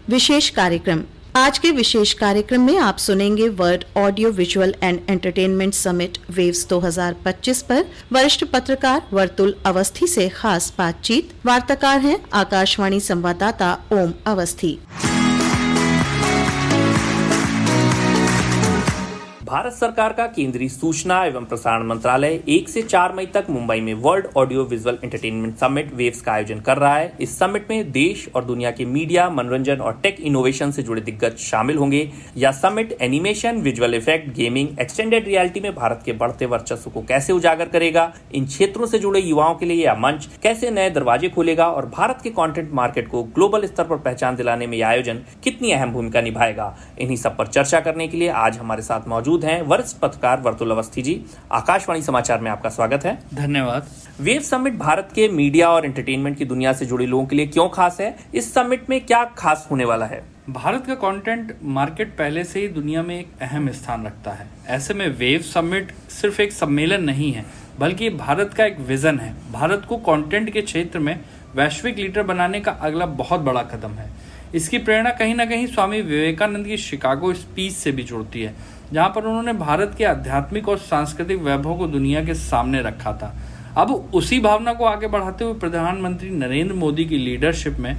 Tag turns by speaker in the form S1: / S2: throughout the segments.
S1: विशेष कार्यक्रम। आज के विशेष कार्यक्रम में आप सुनेंगे world audio visual and entertainment summit waves 2025 पर वरिष्ठ पत्रकार वर्तुल अवस्थी से खास बातचीत। वार्ताकार हैं आकाशवाणी संवाददाता ओम अवस्थी।
S2: भारत सरकार का केंद्रीय सूचना एवं प्रसारण मंत्रालय 1 से 4 मई तक मुंबई में world audio visual entertainment summit waves का आयोजन कर रहा है। इस समिट में देश और दुनिया के मीडिया, मनोरंजन और टेक इनोवेशन से जुड़े दिग्गज शामिल होंगे। यह summit animation, visual effect, gaming, extended reality में भारत के बढ़ते वर्चस्व को कैसे उजागर करेगा, इन क्षेत्रों से जुड़े युवाओं के लिए यह मंच कैसे नए दरवाजे खोलेगा और भारत के कंटेंट मार्केट को ग्लोबल स्तर पर पहचान दिलाने में यह आयोजन कितनी अहम भूमिका निभाएगा, इन्हीं सब पर चर्चा करने के लिए आज हमारे साथ मौजूद हैं वरिष्ठ पत्रकार वर्तुल अवस्थी जी। आकाशवाणी समाचार में आपका स्वागत है।
S3: धन्यवाद।
S2: वेव समिट भारत के मीडिया और एंटरटेनमेंट की दुनिया से जुड़े लोगों के लिए क्यों खास है? इस समिट में क्या खास होने वाला है?
S3: भारत का कंटेंट मार्केट पहले से ही दुनिया में एक अहम स्थान रखता है। ऐसे में वेव समिट सिर्फ एक सम्मेलन नहीं है, बल्कि भारत का एक विजन है। भारत को कंटेंट के क्षेत्र में वैश्विक लीडर बनाने का अगला बहुत बड़ा कदम है। इसकी प्रेरणा कहीं ना कहीं स्वामी विवेकानंद की शिकागो स्पीच से भी जुड़ती है, जहां पर उन्होंने भारत के आध्यात्मिक और सांस्कृतिक वैभव को दुनिया के सामने रखा था। अब उसी भावना को आगे बढ़ाते हुए प्रधानमंत्री नरेंद्र मोदी की लीडरशिप में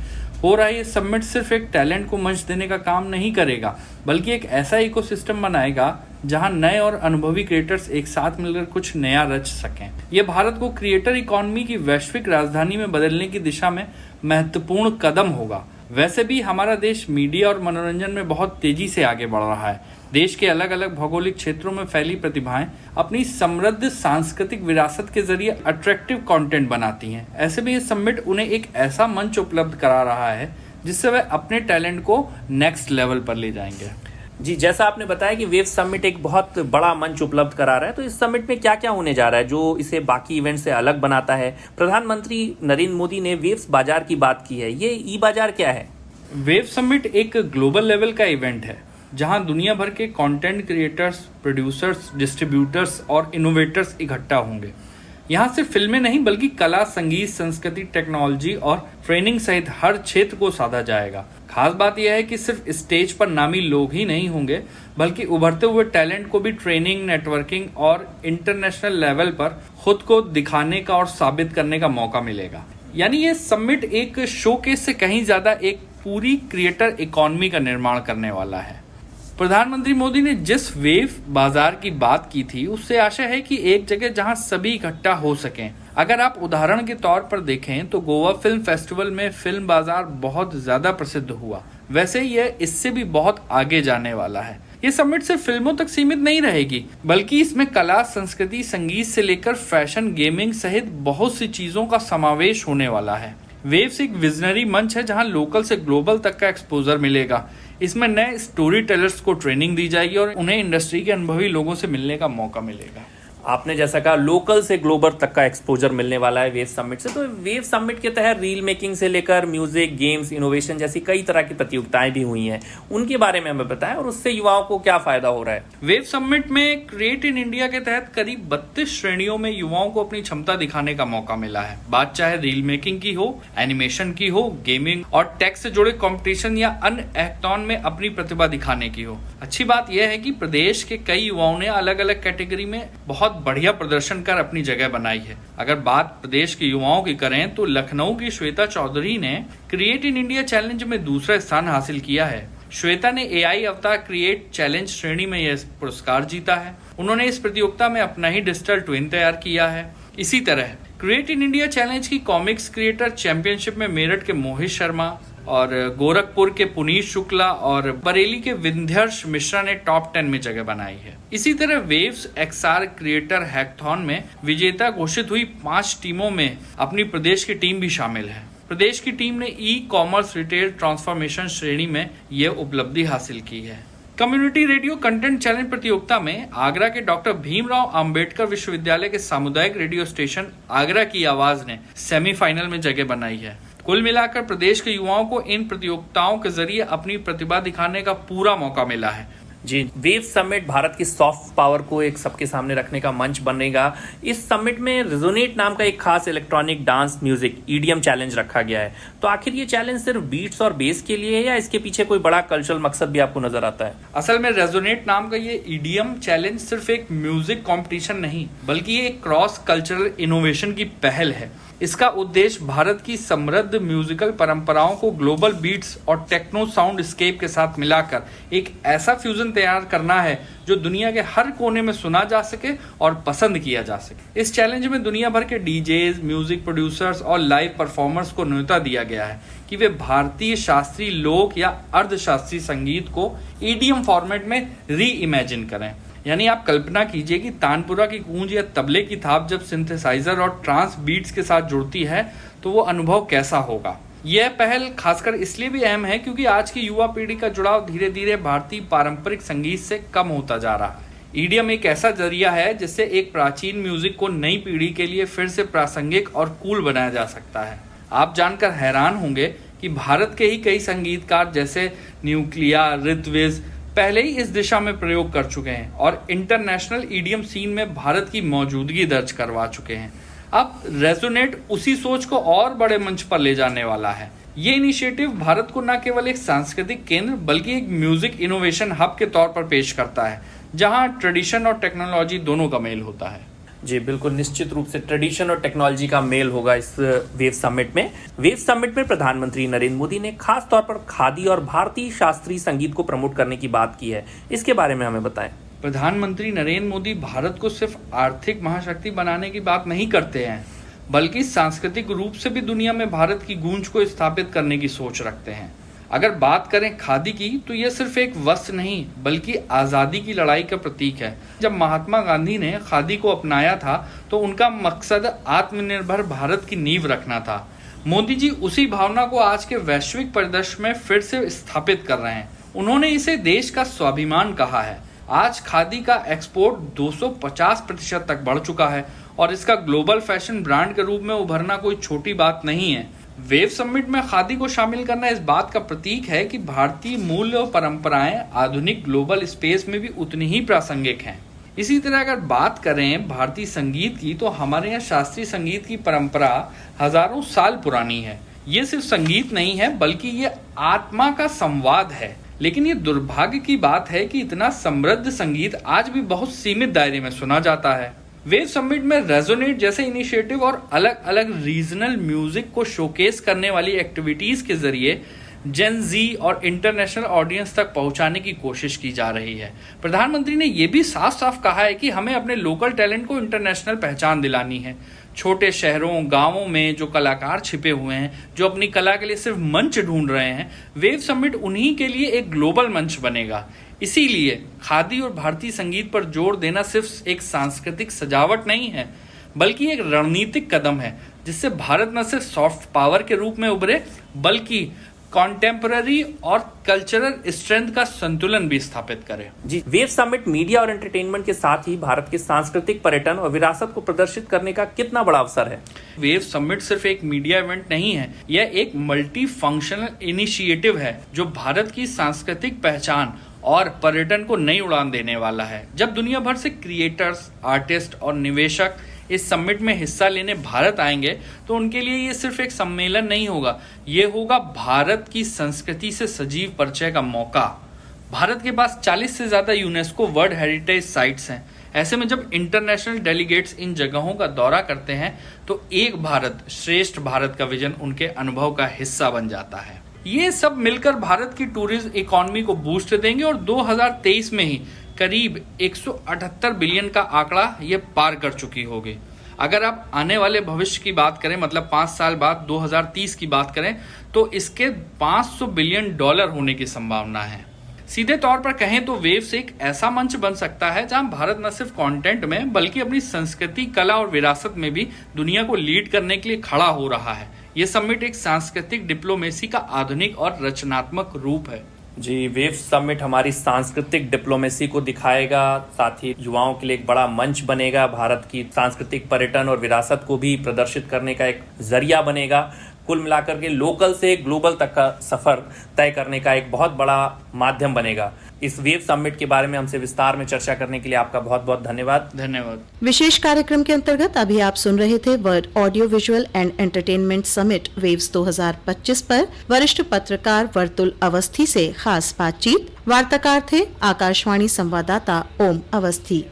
S3: हो रहा ये समिट सिर्फ एक टैलेंट को मंच देने का काम नहीं करेगा, बल्कि एक ऐसा इकोसिस्टम बनाएगा जहां नए और अनुभवी क्रिएटर्स एक साथ मिलकर कुछ नया रच सकें। यह भारत को क्रिएटर इकोनॉमी की वैश्विक राजधानी में बदलने की दिशा में महत्वपूर्ण कदम होगा। वैसे भी हमारा देश मीडिया और मनोरंजन में बहुत तेजी से आगे बढ़ रहा है। देश के अलग अलग भौगोलिक क्षेत्रों में फैली प्रतिभाएं अपनी समृद्ध सांस्कृतिक विरासत के जरिए अट्रैक्टिव कंटेंट बनाती हैं। ऐसे में ये समिट उन्हें एक ऐसा मंच उपलब्ध करा रहा है जिससे वे अपने टैलेंट को नेक्स्ट लेवल पर ले जाएंगे।
S2: जी, जैसा आपने बताया कि वेव समिट एक बहुत बड़ा मंच उपलब्ध करा रहा है, तो इस समिट में क्या क्या होने जा रहा है जो इसे बाकी इवेंट से अलग बनाता है? प्रधानमंत्री नरेंद्र मोदी ने वेव्स बाजार की बात की है, ये ई बाजार क्या है?
S3: वेव समिट एक ग्लोबल लेवल का इवेंट है जहां दुनिया भर के कंटेंट क्रिएटर्स, प्रोड्यूसर्स, डिस्ट्रीब्यूटर्स और इनोवेटर्स इकट्ठा होंगे। यहाँ सिर्फ फिल्में नहीं बल्कि कला, संगीत, संस्कृति, टेक्नोलॉजी और ट्रेनिंग सहित हर क्षेत्र को साधा जाएगा। खास बात यह है कि सिर्फ स्टेज पर नामी लोग ही नहीं होंगे, बल्कि उभरते हुए टैलेंट को भी ट्रेनिंग, नेटवर्किंग और इंटरनेशनल लेवल पर खुद को दिखाने का और साबित करने का मौका मिलेगा। यानी ये समिट एक शोकेस से कहीं ज्यादा एक पूरी क्रिएटर इकोनॉमी का निर्माण करने वाला है। प्रधानमंत्री मोदी ने जिस वेव बाजार की बात की थी, उससे आशा है कि एक जगह जहां सभी इकट्ठा हो सकें। अगर आप उदाहरण के तौर पर देखें तो गोवा फिल्म फेस्टिवल में फिल्म बाजार बहुत ज्यादा प्रसिद्ध हुआ। वैसे यह इससे भी बहुत आगे जाने वाला है। ये समिट सिर्फ फिल्मों तक सीमित नहीं रहेगी, बल्कि इसमें कला, संस्कृति, संगीत से लेकर फैशन, गेमिंग सहित बहुत सी चीजों का समावेश होने वाला है। वेव्स एक विजनरी मंच है जहां लोकल से ग्लोबल तक का एक्सपोजर मिलेगा। इसमें नए स्टोरी टेलर्स को ट्रेनिंग दी जाएगी और उन्हें इंडस्ट्री के अनुभवी लोगों से मिलने का मौका मिलेगा।
S2: आपने जैसा कहा लोकल से ग्लोबल तक का एक्सपोजर मिलने वाला है वेव समिट से। तो वेव समिट के तहत रील मेकिंग से लेकर म्यूजिक, गेम्स, इनोवेशन जैसी कई तरह की प्रतियोगिताएं भी हुई हैं। उनके बारे में हमें बताएं और उससे युवाओं को क्या फायदा हो रहा है?
S3: वेव समिट में क्रिएट इन इंडिया के तहत करीब 32 श्रेणियों में युवाओं को अपनी क्षमता दिखाने का मौका मिला है। बात चाहे रील मेकिंग की हो, एनिमेशन की हो, गेमिंग और टेक से जुड़े कॉम्पिटिशन या अन्य हैकाथॉन में अपनी प्रतिभा दिखाने की हो। अच्छी बात यह है कि प्रदेश के कई युवाओं ने अलग अलग कैटेगरी में बहुत बढ़िया प्रदर्शन कर अपनी जगह बनाई है। अगर बात प्रदेश के युवाओं की करें तो लखनऊ की श्वेता चौधरी ने क्रिएट इन इंडिया चैलेंज में दूसरा स्थान हासिल किया है। श्वेता ने एआई अवतार क्रिएट चैलेंज श्रेणी में यह पुरस्कार जीता है। उन्होंने इस प्रतियोगिता में अपना ही डिजिटल ट्विन तैयार किया है। इसी तरह क्रिएट इन इंडिया चैलेंज की कॉमिक्स क्रिएटर चैंपियनशिप में मेरठ के मोहित शर्मा और गोरखपुर के पुनीत शुक्ला और बरेली के विंध्यर्ष मिश्रा ने टॉप 10 में जगह बनाई है। इसी तरह वेव्स एक्सआर क्रिएटर हैकाथॉन में विजेता घोषित हुई 5 टीमों में अपनी प्रदेश की टीम भी शामिल है। प्रदेश की टीम ने ई कॉमर्स रिटेल ट्रांसफॉर्मेशन श्रेणी में यह उपलब्धि हासिल की है। कम्युनिटी रेडियो कंटेंट चैलेंज प्रतियोगिता में आगरा के डॉक्टर भीमराव अंबेडकर विश्वविद्यालय के सामुदायिक रेडियो स्टेशन आगरा की आवाज ने सेमीफाइनल में जगह बनाई है। कुल मिलाकर प्रदेश के युवाओं को इन प्रतियोगिताओं के जरिए अपनी प्रतिभा दिखाने का पूरा मौका मिला है।
S2: जी, वेव समिट भारत की सॉफ्ट पावर को एक सबके सामने रखने का मंच बनेगा। इस समिट में रेजोनेट नाम का एक खास electronic dance music EDM challenge रखा गया है। तो आखिर ये चैलेंज सिर्फ बीट्स और बेस के लिए है या इसके पीछे कोई बड़ा कल्चरल मकसद भी आपको नजर आता है?
S3: असल में रेजोनेट नाम का ये ईडीएम चैलेंज सिर्फ एक म्यूजिक कंपटीशन नहीं, बल्कि ये एक क्रॉस कल्चरल इनोवेशन की पहल है। इसका उद्देश्य भारत की समृद्ध म्यूजिकल परंपराओं को ग्लोबल बीट्स और टेक्नो साउंड स्केप के साथ मिलाकर एक ऐसा फ्यूजन तैयार करना है जो दुनिया के हर कोने में सुना जा सके और पसंद किया जा सके। इस चैलेंज में दुनिया भर के डीजेज, म्यूजिक प्रोड्यूसर्स और लाइव परफॉर्मर्स को न्योता दिया गया है कि वे भारतीय शास्त्रीय लोक या अर्धशास्त्रीय संगीत को ईडीएम फॉर्मेट में री इमेजिन करें। यानी आप कल्पना कीजिए कि तानपुरा की गूंज या तबले की थाप जब सिंथेसाइजर और ट्रांस बीट्स के साथ जुड़ती है तो वो अनुभव कैसा होगा। यह पहल खासकर इसलिए भी अहम है क्योंकि आज की युवा पीढ़ी का जुड़ाव धीरे धीरे भारतीय पारंपरिक संगीत से कम होता जा रहा है। ईडीएम एक ऐसा जरिया है जिससे एक प्राचीन म्यूजिक को नई पीढ़ी के लिए फिर से प्रासंगिक और कूल बनाया जा सकता है। आप जानकर हैरान होंगे कि भारत के ही कई संगीतकार जैसे न्यूक्लिया, ऋत्विज पहले ही इस दिशा में प्रयोग कर चुके हैं और इंटरनेशनल ईडीएम सीन में भारत की मौजूदगी दर्ज करवा चुके हैं। अब रेजोनेट उसी सोच को और बड़े मंच पर ले जाने वाला है। ये इनिशिएटिव भारत को न केवल एक सांस्कृतिक केंद्र बल्कि एक म्यूजिक इनोवेशन हब के तौर पर पेश करता है, जहां ट्रेडिशन और टेक्नोलॉजी दोनों का मेल होता है।
S2: जी बिल्कुल, निश्चित रूप से ट्रेडिशन और टेक्नोलॉजी का मेल होगा इस वेव समिट में। वेव समिट में प्रधानमंत्री नरेंद्र मोदी ने खास तौर पर खादी और भारतीय शास्त्रीय संगीत को प्रमोट करने की बात की है। इसके बारे में हमें बताएं।
S3: प्रधानमंत्री नरेंद्र मोदी भारत को सिर्फ आर्थिक महाशक्ति बनाने की बात नहीं करते हैं, बल्कि सांस्कृतिक रूप से भी दुनिया में भारत की गूंज को स्थापित करने की सोच रखते हैं। अगर बात करें खादी की तो यह सिर्फ एक वस्त्र नहीं बल्कि आज़ादी की लड़ाई का प्रतीक है। जब महात्मा गांधी ने खादी को अपनाया था तो उनका मकसद आत्मनिर्भर भारत की नींव रखना था। मोदी जी उसी भावना को आज के वैश्विक परिदृश्य में फिर से स्थापित कर रहे हैं। उन्होंने इसे देश का स्वाभिमान कहा है। आज खादी का एक्सपोर्ट 250% तक बढ़ चुका है और इसका ग्लोबल फैशन ब्रांड के रूप में उभरना कोई छोटी बात नहीं है। वेव समिट में खादी को शामिल करना इस बात का प्रतीक है कि भारतीय मूल्य और परंपराएं आधुनिक ग्लोबल स्पेस में भी उतनी ही प्रासंगिक हैं। इसी तरह अगर बात करें भारतीय संगीत की तो हमारे यहाँ शास्त्रीय संगीत की परंपरा हजारों साल पुरानी है। ये सिर्फ संगीत नहीं है बल्कि ये आत्मा का संवाद है। लेकिन ये दुर्भाग्य की बात है कि इतना समृद्ध संगीत आज भी बहुत सीमित दायरे में सुना जाता है। वेव समिट में रेजोनेट जैसे इनिशिएटिव और अलग अलग रीजनल म्यूजिक को शोकेस करने वाली एक्टिविटीज के जरिए जेन जी और इंटरनेशनल ऑडियंस तक पहुंचाने की कोशिश की जा रही है। प्रधानमंत्री ने यह भी साफ साफ कहा है कि हमें अपने लोकल टैलेंट को इंटरनेशनल पहचान दिलानी है। छोटे शहरों, गांवों में जो कलाकार छिपे हुए हैं, जो अपनी कला के लिए सिर्फ मंच ढूंढ रहे हैं, वेव समिट उन्हीं के लिए एक ग्लोबल मंच बनेगा। इसीलिए खादी और भारतीय संगीत पर जोर देना सिर्फ एक सांस्कृतिक सजावट नहीं है बल्कि एक रणनीतिक कदम है जिससे भारत न सिर्फ सॉफ्ट पावर के रूप में उभरे बल्कि कॉन्टेम्पररी और कल्चरल स्ट्रेंथ का संतुलन भी स्थापित करे।
S2: जी, वेव समिट मीडिया और एंटरटेनमेंट के साथ ही भारत के सांस्कृतिक पर्यटन और विरासत को प्रदर्शित करने का कितना बड़ा अवसर है।
S3: वेव समिट सिर्फ एक मीडिया इवेंट नहीं है, यह एक मल्टी फंक्शनल इनिशिएटिव है जो भारत की सांस्कृतिक पहचान और पर्यटन को नई उड़ान देने वाला है। जब दुनिया भर से क्रिएटर्स, आर्टिस्ट और निवेशक इस समिट में हिस्सा लेने भारत आएंगे तो उनके लिए ये सिर्फ एक सम्मेलन नहीं होगा, ये होगा भारत की संस्कृति से सजीव परिचय का मौका। भारत के पास 40 से ज्यादा यूनेस्को वर्ल्ड हेरिटेज साइट्स हैं। ऐसे में जब इंटरनेशनल डेलीगेट्स इन जगहों का दौरा करते हैं तो एक भारत श्रेष्ठ भारत का विजन उनके अनुभव का हिस्सा बन जाता है। ये सब मिलकर भारत की टूरिज्म इकोनॉमी को बूस्ट देंगे और 2023 में ही करीब 178 बिलियन का आंकड़ा ये पार कर चुकी होगी। अगर आप आने वाले भविष्य की बात करें, मतलब 5 साल बाद 2030 की बात करें, तो इसके $500 बिलियन होने की संभावना है। सीधे तौर पर कहें तो वेव्स एक ऐसा मंच बन सकता है जहां भारत न सिर्फ कंटेंट में बल्कि अपनी संस्कृति, कला और विरासत में भी दुनिया को लीड करने के लिए खड़ा हो रहा है। ये समिट एक सांस्कृतिक डिप्लोमेसी का आधुनिक और रचनात्मक रूप है।
S2: जी, वेव समिट हमारी सांस्कृतिक डिप्लोमेसी को दिखाएगा, साथ ही युवाओं के लिए एक बड़ा मंच बनेगा, भारत की सांस्कृतिक पर्यटन और विरासत को भी प्रदर्शित करने का एक जरिया बनेगा। कुल मिलाकर के लोकल से ग्लोबल तक का सफर तय करने का एक बहुत बड़ा माध्यम बनेगा। इस वेव समिट के बारे में हमसे विस्तार में चर्चा करने के लिए आपका बहुत बहुत धन्यवाद।
S3: धन्यवाद।
S1: विशेष कार्यक्रम के अंतर्गत अभी आप सुन रहे थे world audio visual and entertainment summit waves 2025 पर वरिष्ठ पत्रकार वर्तुल अवस्थी से खास बातचीत। वार्ताकार थे आकाशवाणी संवाददाता ओम अवस्थी।